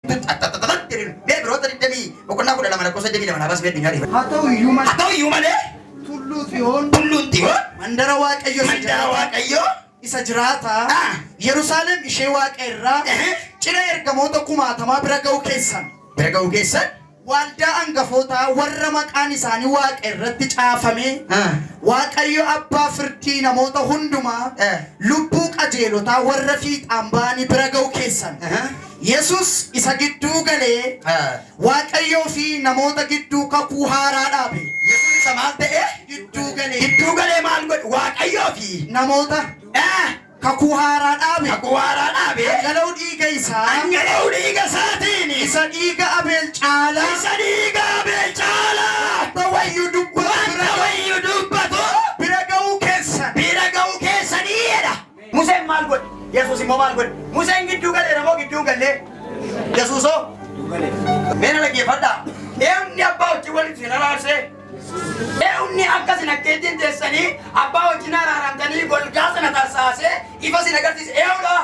Beebiroota digdamii boqonnaa 12 lakkoofsa 22 abas beekni gaarii. haa ta'u iyyuu malee Tulluun Tiyoon mandara Waaqayyoo isa jiraata Yerusaalem ishee Waaqa irraa cina ergamoota 1000 bira ga'u keessan waldaa angafootaa warra maqaan isaanii Waaqa irratti caafame Waaqayyo abbaa firdii namoota hundumaa lubbuu qajeelotaa warra fiixaan ba'anii bira ga'u keessan Yesus isa gidduu galee Waaqayyoo fi namoota gidduu kakuu haaraa dhaabe. Yesus isa maal ta'e? Gidduu galee maal godhe? Waaqayyoo fi namoota kakuu haaraa dhaabe. Angala'u dhiiga isaatiin isa dhiiga Abeel caalaa wayyuu dubbatu bira ga'uu keessanii jedha. Museen maal godhe? Yesus immoo maal godhe? Museen gidduu galee namoo gidduu galee Yesuusoo meena dhaggeeffadhaa. Eewni abbaa wajjin walitti sin araarsee eewni akkasin akkeettiin teessanii abbaa wajjin araaramtanii golgaa sana tarsaasee ifa sin agarsiise eewudha.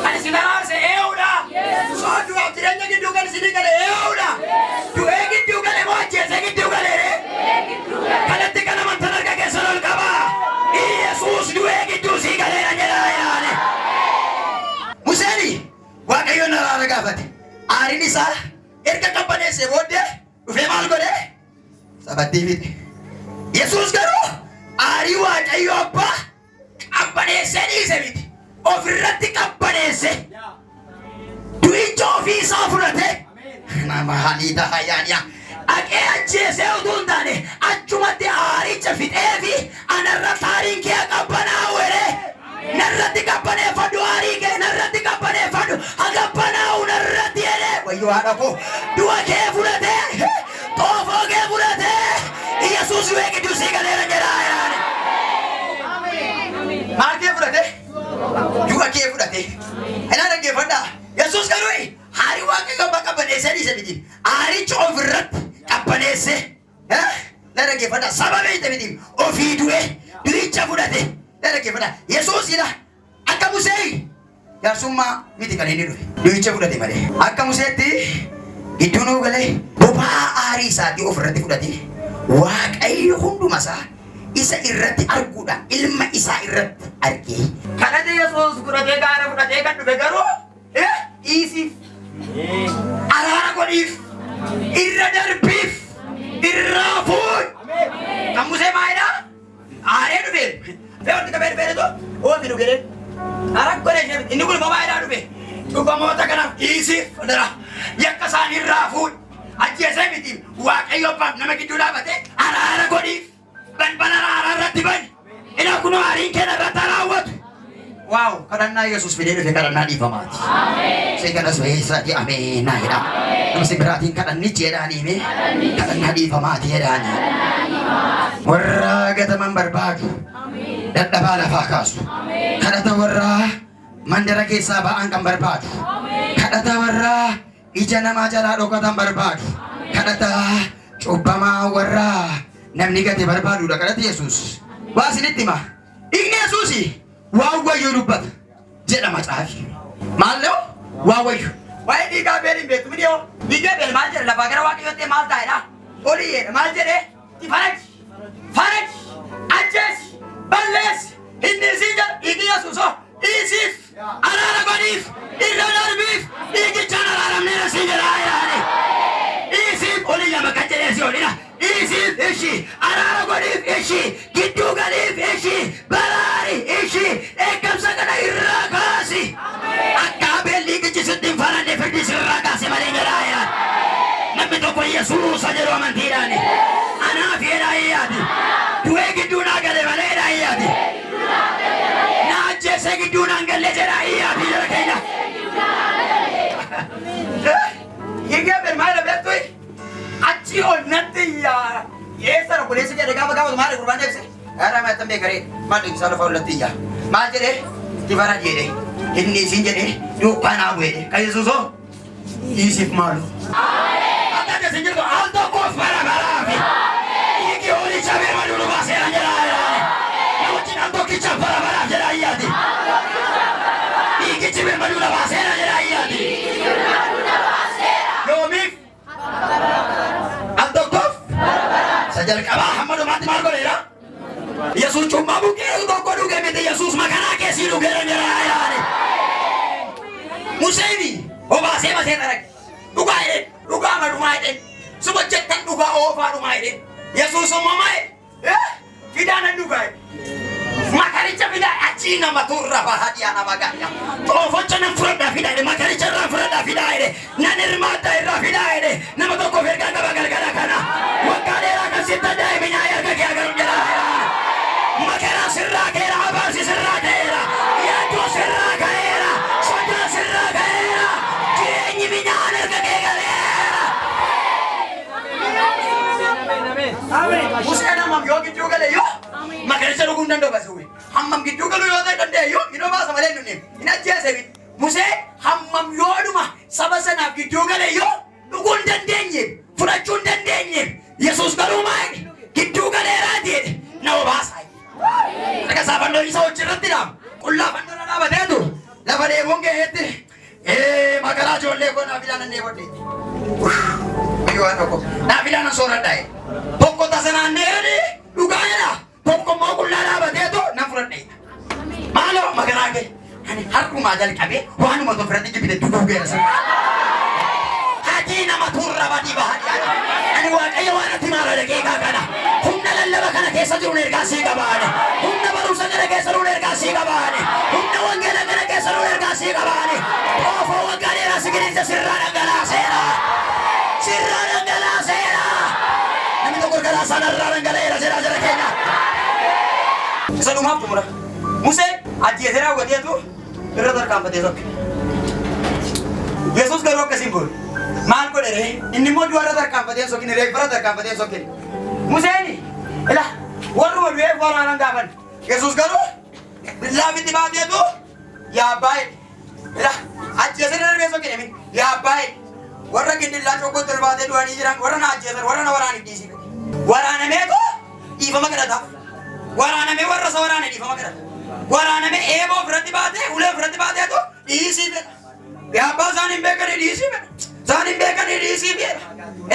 Kan isin araarse eewudha. Soo du'aaf jireenya gidduu kan isinii gale eewudha. Du'ee gidduu gale moo ajjeesee gidduu galee? Kanatti kan amantan harka keessan ol qabaa. Yesuus du'ee gidduu sii galeera jedhaa yaane. Museeni Waaqayyoon araara gaafate. Aariin isaa erga qabbaneessee booddee dhufee maal godhe? Sabattii fixe. Yesuus garuu aarii Waaqayyoo abbaa qabbaneessee dhiise miti. Ofirratti qabbaneesse. Du'icha ofii isaa fudhate. Nama haliita hayyaaniyaa. Dhaqee ajjeesee utuu hin taane achumatti aaricha fixee fi anarratti aariin kee qabbanaa'uure. Narratti qabbaneeffadhu aarii kee narratti qabbaneeffadhu hagabbanaa'u narratti jedhee wayyoo haadha koo du'a kee fudhatee xoofoo kee fudhatee Yesuus du'ee gidduu sii galeera jedhaa yaane. Maal kee fudhatee? Du'a kee fudhatee. Inaa dhaggeeffadhaa. Yesuus garuu aarii Waaqayyoo abbaa qabbaneessee dhiise miti. Aaricha ofirratti qabbaneessee na dhaggeeffadhaa. Sababa isa miti ofii du'ee du'icha fudhate. Dhaggeeffadhaa. Yesuus jedha akka Musee jaarsummaa miti kan inni dhufe. Du'icha fudhate malee. Akka Museetti gidduu nuu galee boba'aa aarii isaatii ofirratti fudhate Waaqayyo hunduma isaa isa irratti arguudha ilma isaa irratti argee. Kanatti Yesuus fudhatee gaara fudhatee kan dhufe garuu dhiisiif araara godhiif irra darbiif irraa fuudh. Kan Musee maalidhaa? Aaree dhufee. Beekumti ka beeku oolti dhugee arakkoo ishee inni kun maalidhaa dhufe? Dhugamoota kanaaf dhiisiif yakka isaanii irraa fuudh. Ajjeesee miti Waaqayyo abbaaf nama gidduu dhaabate araara godhiif balbala araara irratti bani. Ina kunoo aariin keenya irratti raawwatu. Waaw kadhannaa Yesuus fidee dhufe kadhannaa dhiifamaati. Seeganas weessaati ameen jedha. Namni biraatiin kadhannichi jedhaanii mee kadhannaa dhiifamaati jedhaanii. Warra gataman barbaadu dadhabaa lafaa kaasu. Kadhata warra mandara keessaa ba'an kan barbaadu. Kadhata warra ija namaa jalaa dhokatan barbaadu. Kadhata cubbamaa warra namni gate barbaadudha. Kadhata Yesuus waa isinitti hima. Dhiigni Yesuusi waa wayyoo dubbata jedha macaafi. Maalloo waa wayyoo. Waa'ee dhiigaa beeliin beektu midiyoo. Dhiigaa beel maal jedhe lafaa gara Waaqayyootti maal taa'edha? Olii jedhe maal jedhe? Faraj ajjeesi balleessi inni isii jedha dhiigni Yesuusoo dhiisiif araara godhiif irra darbiif dhiigichaan araaramnee asii jedhaa yaane. Dhiisiif olii lama kan jedhee si olidha. Dhiisiif ishii araara godhiif ishii gidduu galiif ishii baraari ishii eegamsa kana irraa kaasi. Akka Abeel dhiigichi sitti hin faranne firdi sirraa kaase malee jedhaa yaane. Namni tokko Yesuusa jedhu amantiidhaani. Anaaf jedhaa yaade. Du'ee gidduu naa gale malee jedhaa yaade. Na ajjeesee gidduu naan galle jedhaa yaade jala keenya. Higgee birmaadha beektu achi ol natti yaa yeessa obboleessi jedhe gaafa maali gurbaan deebise gaara maatan beekaree maal deebisaa lafa ollatti iyyaa maal jedhe dibara jedhe inni isin jedhe duukkaanaa bu'edhe kan Yesuusoo dhiisiif maalu. Akka isin jirtu al tokkoof bara baraafi hiiki oolicha beema duru baaseera jedhaa namichi al tokkicha bara baraaf jedhaa iyyaati hiikichi beema dura baaseera jedhaa iyyaati. jalqaba hamma dhumaatti maal godheera? Yesuus cummaa buqqee tokko dhuge miti Yesuus makaraa keessii dhugeera jira yaani. Museeni obaasee masee tarage dhugaa jedhe dhugaa madhumaa jedhe suba jettan dhugaa oofaa dhumaa jedhe Yesuus uumamaa jedhe fidaanan dhugaa jedhe makaricha fidaa achii nama turra bahadiyaa nama gaariidha xoofocha nan fudhadhaa fidaa jedhe makaricha irraa fudhadhaa fidaa jedhe nan hirmaadhaa irraa fidaa jedhe nama tokko fergaa qaba galgala kana waggaa dheeraa kan sitta daa'iminaa erga kee agaru jedha makara sirraa keera abaarsi sirraa keera yaaduu sirraa keera sodaa sirraa keera jireenyi binyaan erga kee galeera. Museen hammam yoo gidduu gale yoo makaricha dhuguu hin danda'u basuuwe hammam gidduu galuu yoo ta'e danda'e yoo hidhoo baasa malee hin hin ajjeese Museen hammam yoodhuma saba sanaaf gidduu gale yoo dhuguu hin dandeenye fudhachuu hin dandeenye Yesuus garuu maali gidduu galeeraati jedhe na obaasa. Laga saafannoo isa hojirratti dhaam qullaa fannoo dhaabateetu lafa deemuun gaheetti makaraa ijoollee koo naafilaanan deebodhe waan tokko naafilaanan sooradhaa tokko tasanaan deebi dhugaa jedha tokko immoo qullaa dhaabateetu nan fudhadhe maaloo makaraa kee ani harkumaa jalqabee waanuma tokkirratti jibite dhuguu geera sana hajii nama turra badii bahadhiyaadha ani waaqayyo waan ati maara daqiiqaa kana humna lallaba kana keessa jiruun ergaa sii qabaane humna barumsa kana keessa jiruun ergaa sii qabaane humna wangeela kana keessa jiruun ergaa sii qabaane xoofoo waggaa dheeraa sigiriinsa sirraa dhangalaaseera namni tokko galaasaa narraa dhangala'eera jedhaa jira keenya isa dhumaaf xumura Museen ajjeesee raawwateetu irra tarkaanfatee sokke Yesuus garuu akkasiin boole maal godhere inni immoo du'a irra tarkaanfatee sokkine reeffa irra tarkaanfatee sokkine Museeni ila warruma du'eef waraanan gaafan Yesuus garuu billaafitti baateetu yaa abbaa ila ajjeesee darbee sokkine min yaa abbaa warra gindillaa cokkootti ol baatee du'anii jiran warra na ajjeesan warra na waraaniif dhiisii waraanameetu dhiifama kadhataaf waraanamee warra isa waraane dhiifama kadhata waraanamee eeboo ofirratti baatee ulee ofirratti baateetu dhiisii fedha yaa abbaa isaan hin beekanii dhiisii fedha isaan hin beekanii dhiisii fedha